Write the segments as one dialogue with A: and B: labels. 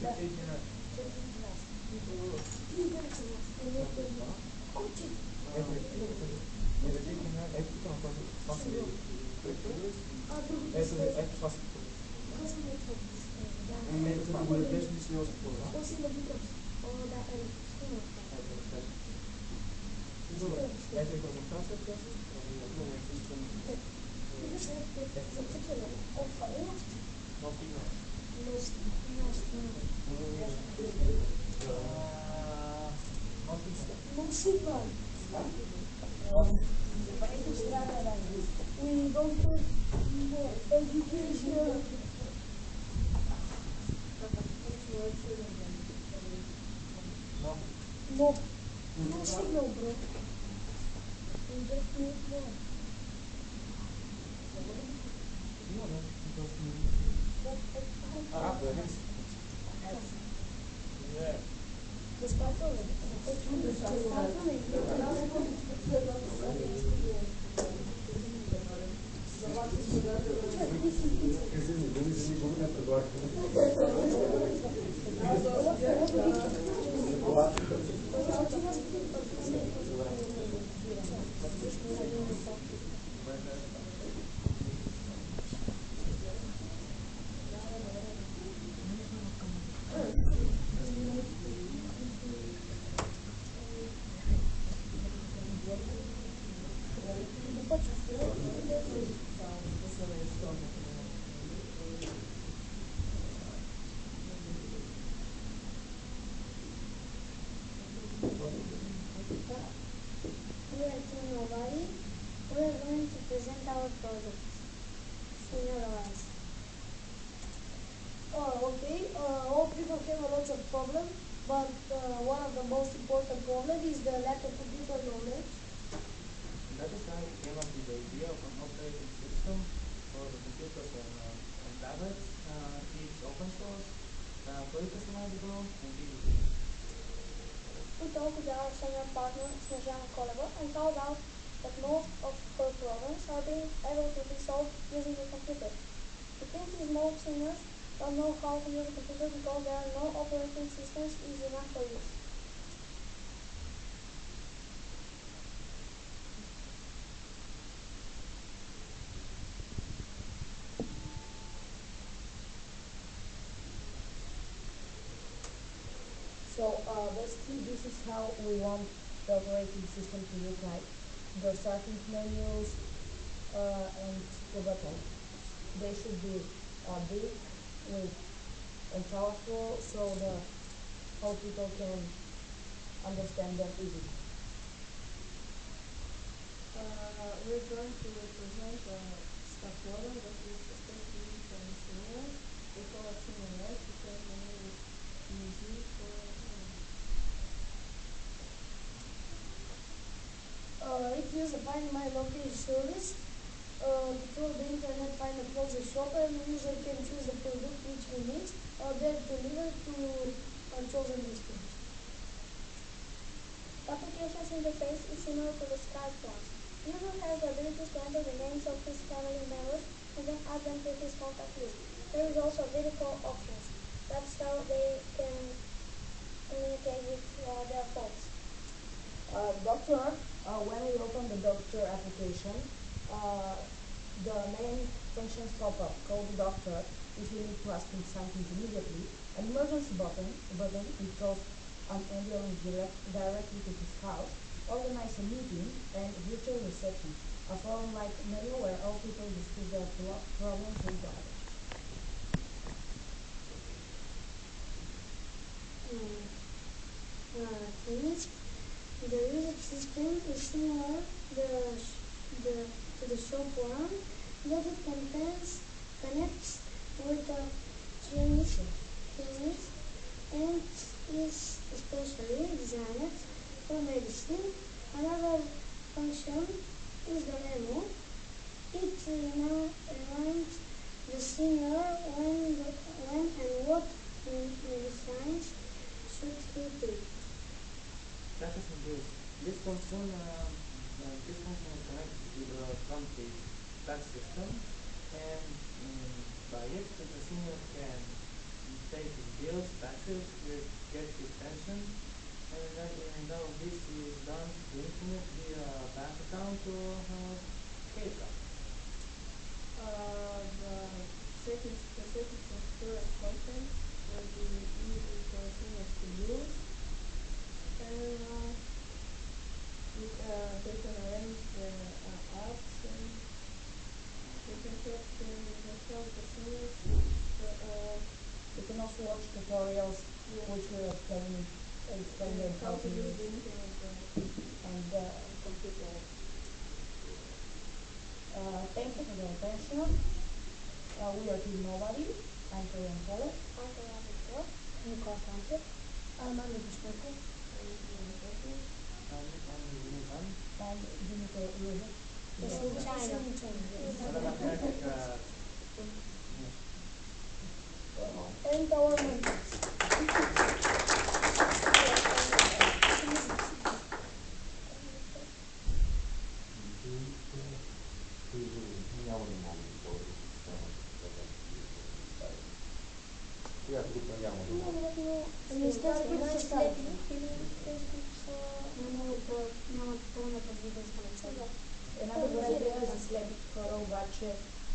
A: We go to education. No. No signal, bro. We just need more. We are going to present our project. Summarize. Okay. All people have a lot of problems, but one of the most important problems is the lack of computer knowledge.
B: That is why we came up with the idea of an operating system for the computers and tablets. It's open source, fully customizable, and easy to use.
A: We talked with our senior partner, Snezana Koleva, and found out that most of her problems are being able to be solved using a computer. The thing is, most seniors don't know how to use a computer because there are no operating systems easy enough for use.
C: So basically this is how we want the operating system to look like. The starting menus and the buttons. They should be big with and powerful so the all people can understand them easily.
D: We're going to represent a scaffolding that is especially for seniors. We call it senior because the name is easy for
A: It uses a Find My Location service. Through the internet, find a closest shop and the user can choose the product which he needs. They're delivered to a chosen distance.
E: The application's interface is similar to the Skype one. User has the ability to enter the names of his family members and then add them to his contact list. There is also video call options. That's how they can communicate with their phones.
C: Doctor, when we open the doctor application, the main functions pop up. Call the doctor if you need to ask him something immediately. An emergency button which calls an ambulance directly to his house. Organize a meeting and virtual reception. A forum like mail where all people discuss their problems with others.
A: Things. The user system is similar to the shop one, but it connects with the Chinese and is especially designed for medicine. Another function is the menu. It reminds the senior when and what medicines should he take.
B: That is this. This function is connected to the front-page tax system, and by it the senior can pay his bills, taxes, get his pension, and all of this is done through the internet via bank account or credit card.
D: The settings of current content will be easy for seniors to use, and they can arrange the apps, and they can help the seniors.
C: You can also watch tutorials which will explain them how to use
D: the internet
C: and
D: computer.
C: thank you for your attention. We are Team Nobody. I'm Korean Polar.
A: I'm Korean Victor.
E: Nicola Francis. Amanda Bishmeko.
C: And Dimitri Ruja.
E: He's from China.
A: And our members.
E: Значи слепи или Facebook са нямат пълна предвидимост на цели.
C: Една добра идея за слепи хора обаче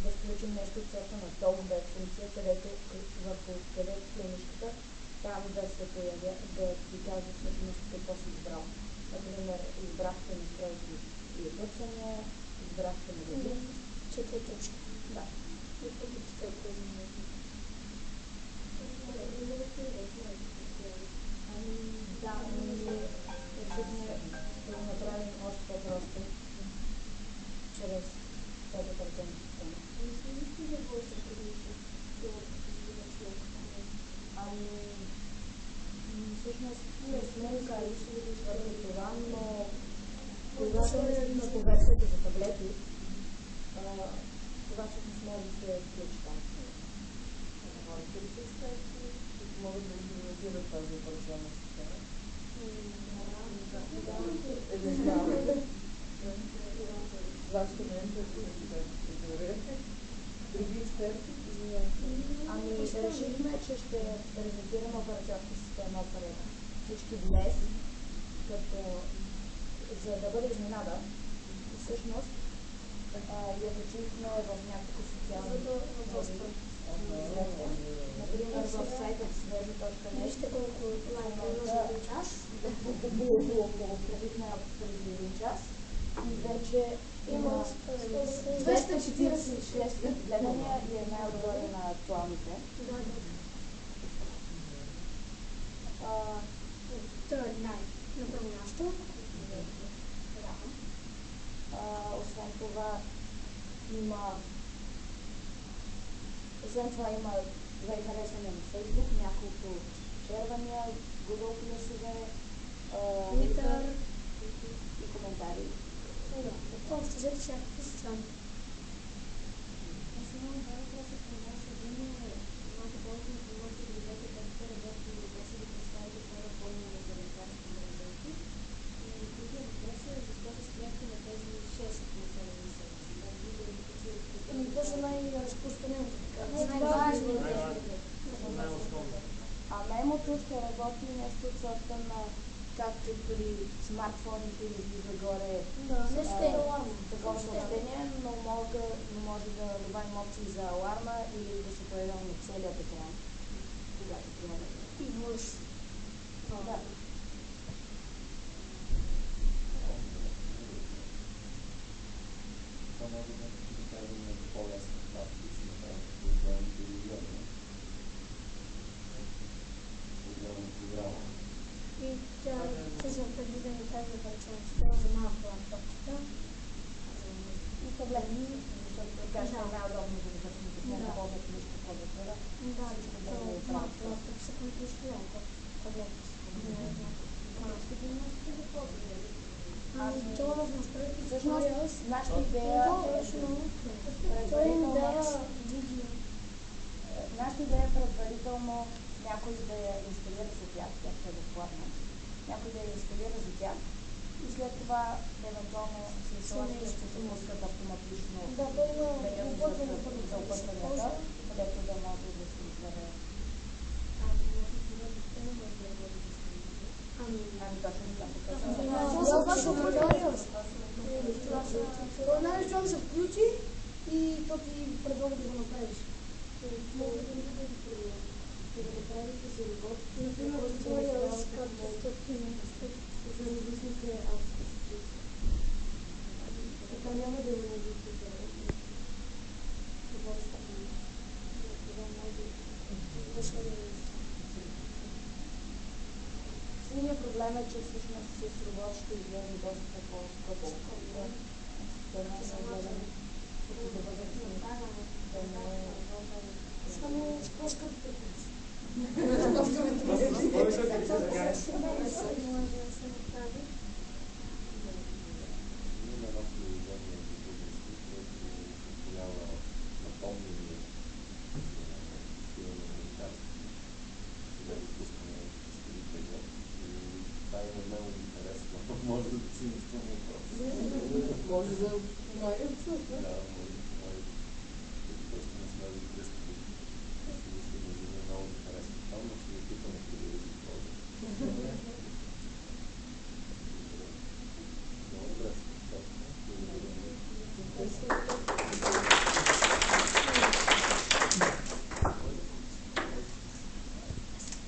C: да включим нещо от сорта на Talkback функция, където клиничката там да се появя, да ти казва всъщност какво си избрал. Например, избрахте настройки и обърсвания, избрахте на визит.
E: 4 точки.
C: Да.
E: И продуктите от тези множни.
C: Да, ние решихме да го направим още по-просто чрез тази операционна система. Всъщност не сме мислили върху това, но когато мислихме по версията за таблети, това всъщност може да се включи там. Хората ли са експерти, които могат да имплементират тази операционна система? Не знам. Вашето мнение е други експерти? Ами решихме, че ще презентираме операционната система пред всички днес, като за да бъде изненада. Всъщност я качихме в някакво социално медии. Например, в сайта свежо.net.
E: Вижте колко лайка има за един час.
C: Качихме преди един час и вече
E: Има
C: 246 гледания и е най-отгоре на актуалните.
E: Third night на първо място.
C: Освен това има две харесвания на Facebook, няколко шервания, Google плюсове,
E: Twitter
C: и коментари.
E: Общо взето всякакви социални.
A: Това са най-разпространените.
C: Мемото ще работи нещо от сорта на както при смартфоните или загоре такова съобщение, но може да добавим опции за аларма или да се появява на целият екран, когато трябва.
E: И върш.
C: Да.
F: Това може да кажем по-лесно практици на телевизионни програма.
E: И тя са предвидени тази операционна система за малко лаптопчета и таблети.
C: Защото така ще е най-удобно за да не ползват нищо клавиатура.
E: Да, малко лаптопчета, които използват таблети. Това в настройки
C: Всъщност, нашата идея предварително някой да я инсталира за тях, тя е безплатна. Някой да я инсталира за тях и след това евентуално с инсталацията ще се пускат автоматично
A: Да,
C: за опътванията, където да може да се изведе точно така показва.
E: Знаеш, човек се включи и то ти предлага да го направиш. Например, теория с стъпки за зависимите аутсъщи. Така няма да има зависимите
C: Силният проблем е, че всъщност с робот ще изглежда доста по-скъпо. Да не се гледам като за възрастни. Да не е...
E: Само с по-скъпите курси.
F: Има едно приложение за български, което позволява напомнение за писане на лекарства. Сега го пускаме в столите и това е много интересно. Може да си мислим въпрос.
C: Може да помага абсолютно.
F: Да, може да помага. Просто не сме го